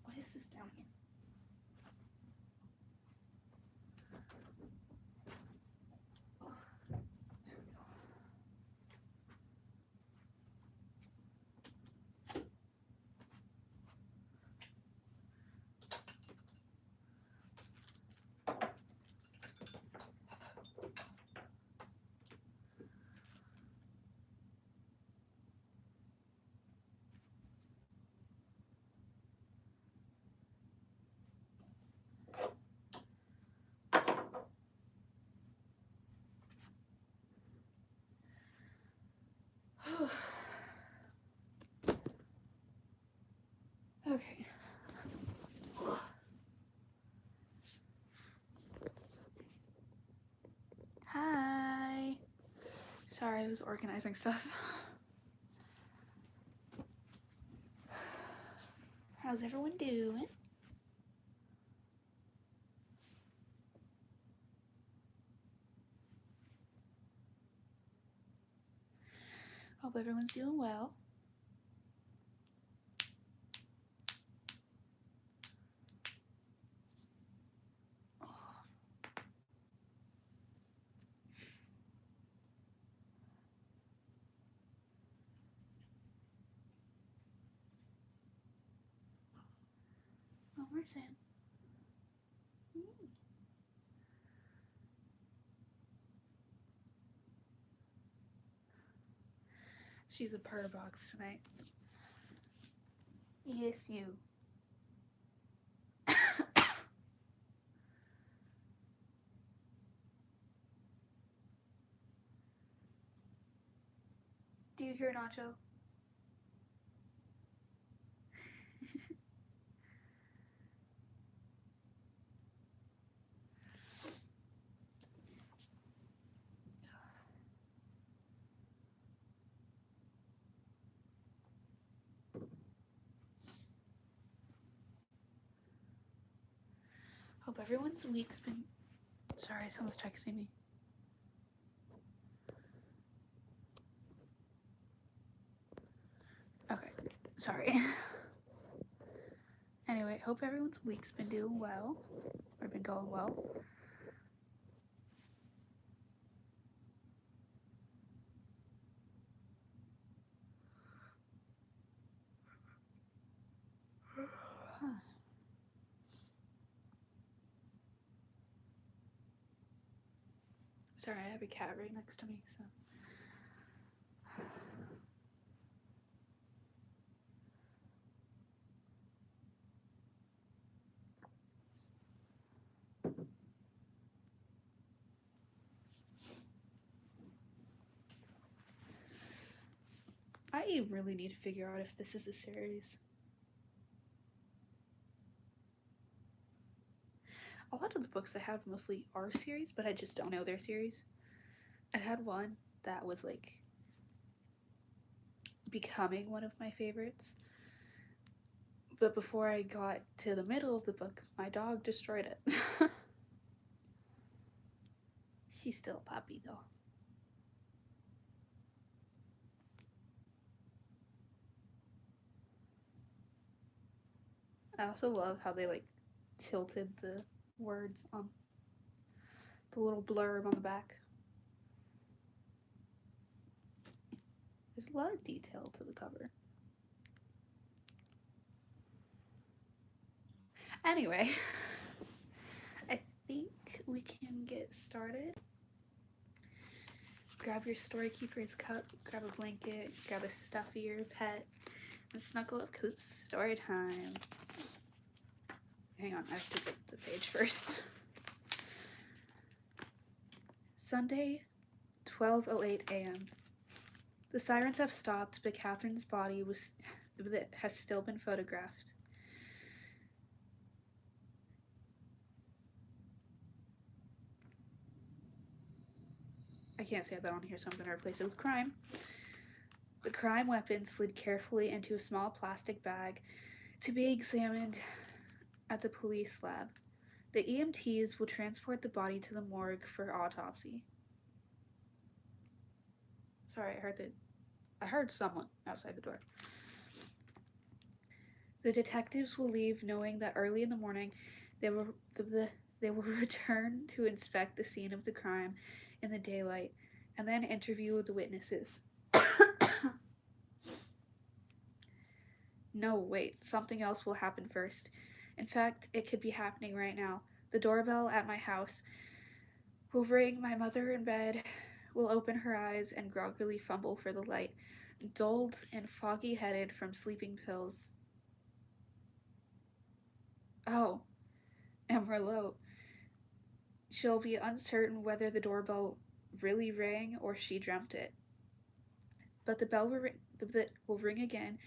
What is this down here? Oh, there we go. Okay. Hi. Sorry, I was organizing stuff. How's everyone doing? Hope everyone's doing well. Oh, where's Anne? She's a purr box tonight. Yes, you. Do you hear Nacho? Hope everyone's week's been... Sorry, someone's texting me. Okay, sorry. Anyway, hope everyone's week's been doing well, or been going well. Sorry, I have a cat right next to me, so... I really need to figure out if this is a series. A lot of the books I have mostly are series, but I just don't know they're series. I had one that was like becoming one of my favorites, but before I got to the middle of the book, my dog destroyed it. She's still a puppy though. I also love how they like tilted the words on the little blurb on the back. There's a lot of detail to the cover. Anyway, I think we can get started. Grab your story keeper's cup, grab a blanket, grab a stuffier pet, and snuggle up because it's story time. Hang on, I have to get the page first. Sunday, 12:08 a.m. The sirens have stopped, but Catherine's body has still been photographed. I can't say that on here, so I'm going to replace it with crime. The crime weapon slid carefully into a small plastic bag to be examined at the police lab. The EMTs will transport the body to the morgue for autopsy. Sorry, I heard someone outside the door. The detectives will leave knowing that early in the morning they will return to inspect the scene of the crime in the daylight and then interview the witnesses. No, wait, something else will happen first. In fact, it could be happening right now. The doorbell at my house will ring. My mother in bed will open her eyes and groggily fumble for the light, dulled and foggy-headed from sleeping pills. Oh, Amarillo. She'll be uncertain whether the doorbell really rang or she dreamt it. But the bell will ring again,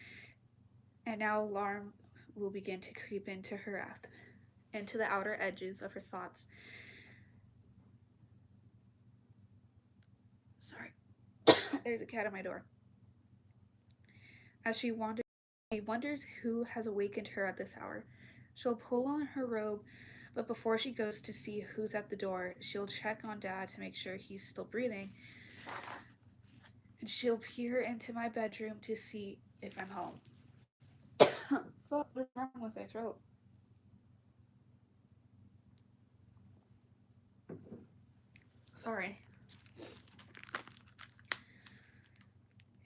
and now alarm will begin to creep into the outer edges of her thoughts. Sorry. There's a cat at my door. As she wonders who has awakened her at this hour. She'll pull on her robe, but before she goes to see who's at the door, she'll check on Dad to make sure he's still breathing. And she'll peer into my bedroom to see if I'm home. Fuck, what's wrong with my throat? Sorry.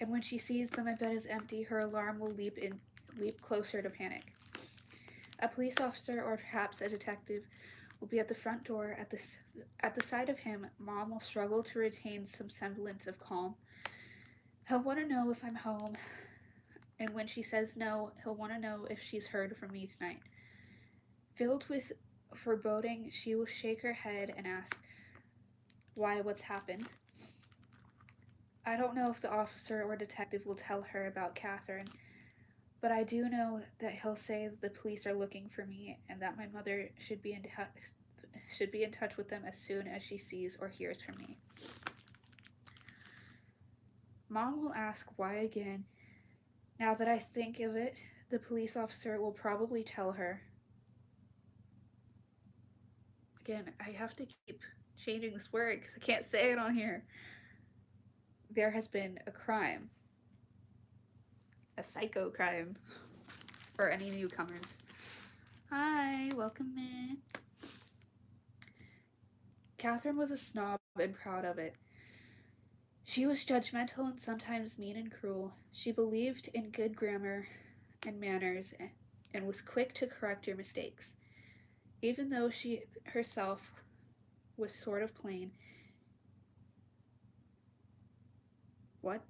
And when she sees that my bed is empty, her alarm will leap closer to panic. A police officer or perhaps a detective will be at the front door. At the sight of him, Mom will struggle to retain some semblance of calm. He'll want to know if I'm home, and when she says no, he'll want to know if she's heard from me tonight. Filled with foreboding, she will shake her head and ask, "Why, what's happened?" I don't know if the officer or detective will tell her about Catherine, but I do know that he'll say that the police are looking for me and that my mother should be in touch with them as soon as she sees or hears from me. Mom will ask why again. Now that I think of it, the police officer will probably tell her. Again, I have to keep changing this word because I can't say it on here. There has been a crime. A psycho crime. For any newcomers. Hi, welcome in. Catherine was a snob and proud of it. She was judgmental and sometimes mean and cruel. She believed in good grammar and manners and was quick to correct her mistakes. Even though she herself was sort of plain. What?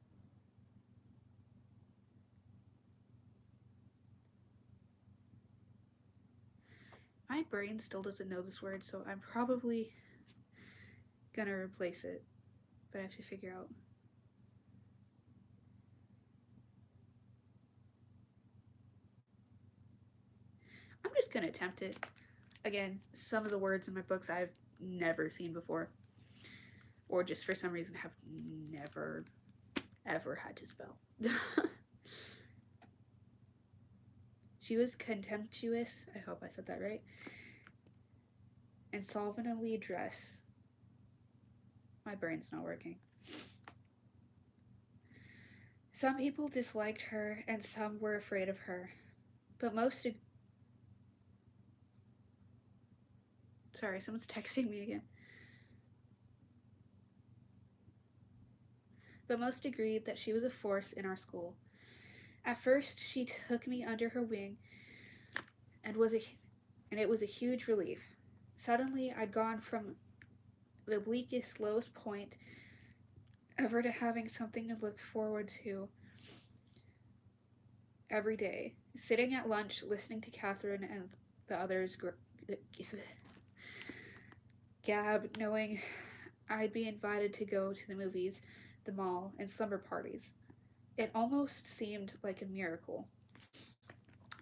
My brain still doesn't know this word, so I'm probably gonna replace it. But I have to figure out. I'm just gonna attempt it. Again, some of the words in my books I've never seen before. Or just for some reason have never, ever had to spell. She was contemptuous, I hope I said that right, and slovenly dressed. My brain's not working. Some people disliked her and some were afraid of her, but most... Sorry, someone's texting me again. But most agreed that she was a force in our school. At first, she took me under her wing and was and it was a huge relief. Suddenly, I'd gone from the bleakest, lowest point ever to having something to look forward to every day. Sitting at lunch, listening to Catherine and the others gab, knowing I'd be invited to go to the movies, the mall, and slumber parties. It almost seemed like a miracle.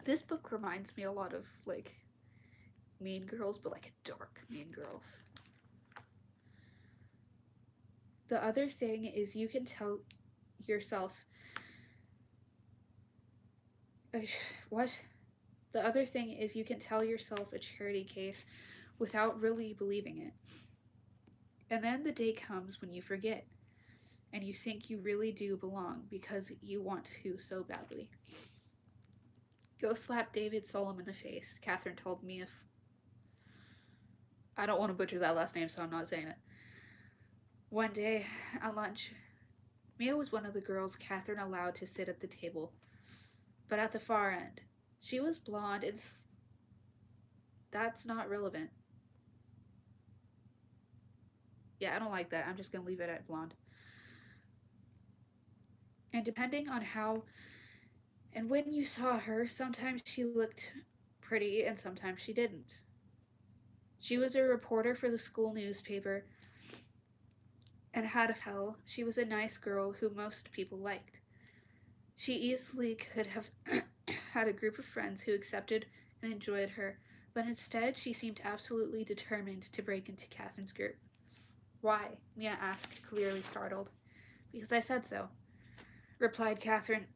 This book reminds me a lot of, like, Mean Girls, but like a dark Mean Girls. The other thing is you can tell yourself. What? The other thing is you can tell yourself a charity case without really believing it. And then the day comes when you forget, and you think you really do belong because you want to so badly. Go slap David Solom in the face, Catherine told me. If I don't want to butcher that last name, so I'm not saying it. One day, at lunch, Mia was one of the girls Catherine allowed to sit at the table, but at the far end. She was blonde, and that's not relevant. Yeah, I don't like that. I'm just gonna leave it at blonde. And depending on how and when you saw her, sometimes she looked pretty and sometimes she didn't. She was a reporter for the school newspaper and had a hell. She was a nice girl who most people liked. She easily could have had a group of friends who accepted and enjoyed her, but instead she seemed absolutely determined to break into Catherine's group. Why? Mia asked, clearly startled. Because I said so, replied Catherine,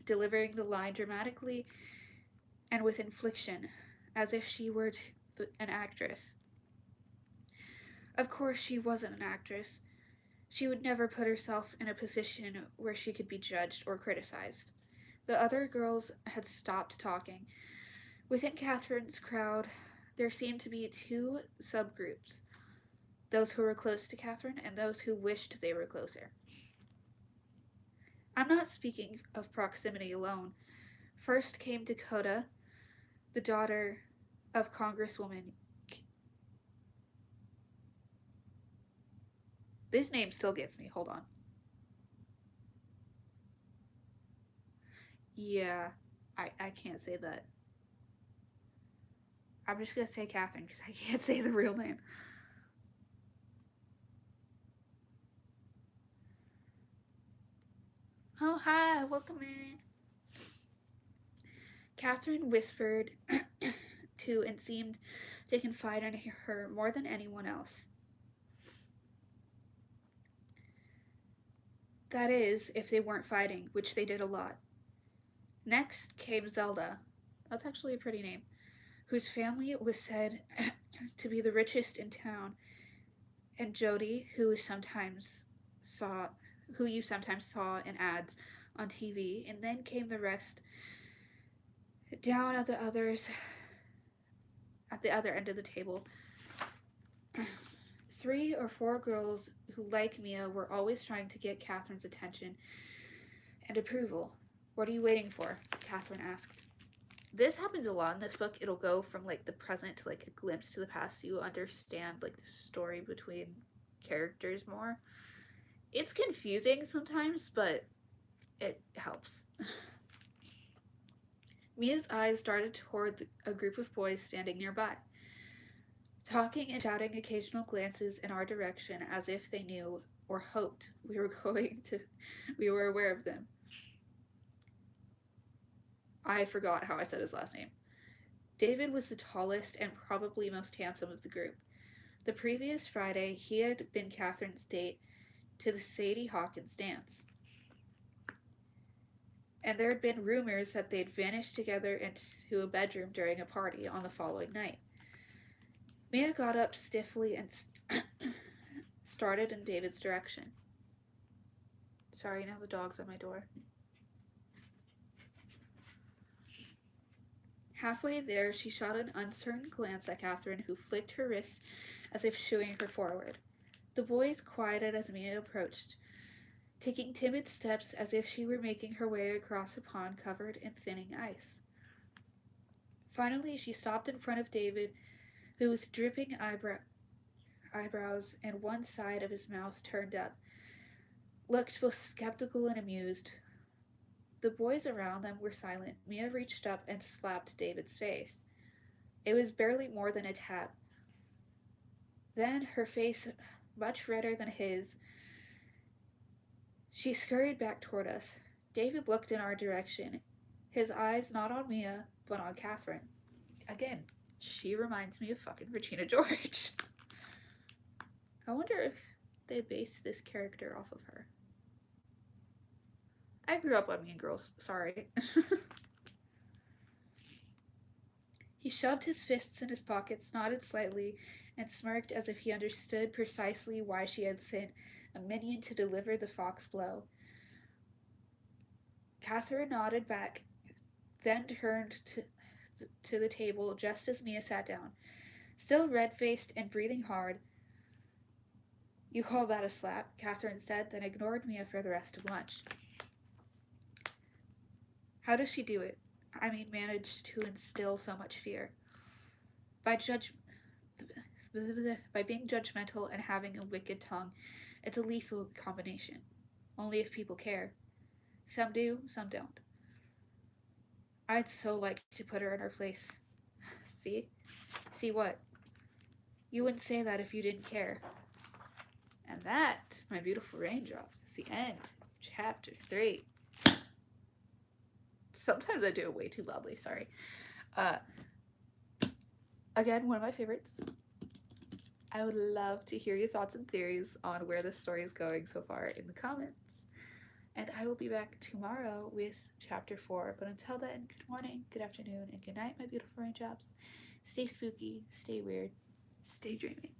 delivering the line dramatically and with inflection, as if she were an actress. Of course, she wasn't an actress. She would never put herself in a position where she could be judged or criticized. The other girls had stopped talking. Within Catherine's crowd, there seemed to be two subgroups, those who were close to Catherine and those who wished they were closer. I'm not speaking of proximity alone. First came Dakota, the daughter of Congresswoman. This name still gets me. Hold on. Yeah, I can't say that. I'm just gonna say Catherine because I can't say the real name. Oh, hi, welcome in. Catherine whispered to and seemed to confide in her more than anyone else. That is, if they weren't fighting, which they did a lot. Next came Zelda. That's actually a pretty name. Whose family was said to be the richest in town, and Jody, saw who you sometimes saw in ads on TV, and then came the rest down at the other end of the table. 3 or 4 girls who, like Mia, were always trying to get Catherine's attention and approval. What are you waiting for? Catherine asked. This happens a lot in this book. It'll go from like the present to like a glimpse to the past, so you understand like the story between characters more. It's confusing sometimes, but it helps. Mia's eyes darted toward a group of boys standing nearby, talking and shouting occasional glances in our direction as if they knew or hoped we were aware of them. I forgot how I said his last name. David was the tallest and probably most handsome of the group. The previous Friday, he had been Catherine's date to the Sadie Hawkins dance. And there had been rumors that they'd vanished together into a bedroom during a party on the following night. Mia got up stiffly and started in David's direction. Sorry, now the dog's at my door. Halfway there, she shot an uncertain glance at Catherine, who flicked her wrist as if shooing her forward. The boys quieted as Mia approached, taking timid steps as if she were making her way across a pond covered in thinning ice. Finally, she stopped in front of David, who was dripping eyebrows and one side of his mouth turned up, looked both skeptical and amused. The boys around them were silent. Mia reached up and slapped David's face. It was barely more than a tap. Then, her face much redder than his, she scurried back toward us. David looked in our direction, his eyes not on Mia, but on Catherine. Again, she reminds me of fucking Regina George. I wonder if they based this character off of her. I grew up on Mean Girls, sorry. He shoved his fists in his pockets, nodded slightly, and smirked as if he understood precisely why she had sent a minion to deliver the fox blow. Catherine nodded back, then turned to the table just as Mia sat down. Still red-faced and breathing hard. You call that a slap, Catherine said, then ignored Mia for the rest of lunch. How does she do it? I mean, manage to instill so much fear? By being judgmental and having a wicked tongue. It's a lethal combination. Only if people care. Some do, some don't. I'd so like to put her in her place. See? See what? You wouldn't say that if you didn't care. And that, my beautiful raindrops, is the end of chapter 3. Sometimes I do it way too loudly, sorry. Again, one of my favorites. I would love to hear your thoughts and theories on where this story is going so far in the comments. And I will be back tomorrow with chapter 4. But until then, good morning, good afternoon, and good night, my beautiful raindrops. Stay spooky, stay weird, stay dreaming.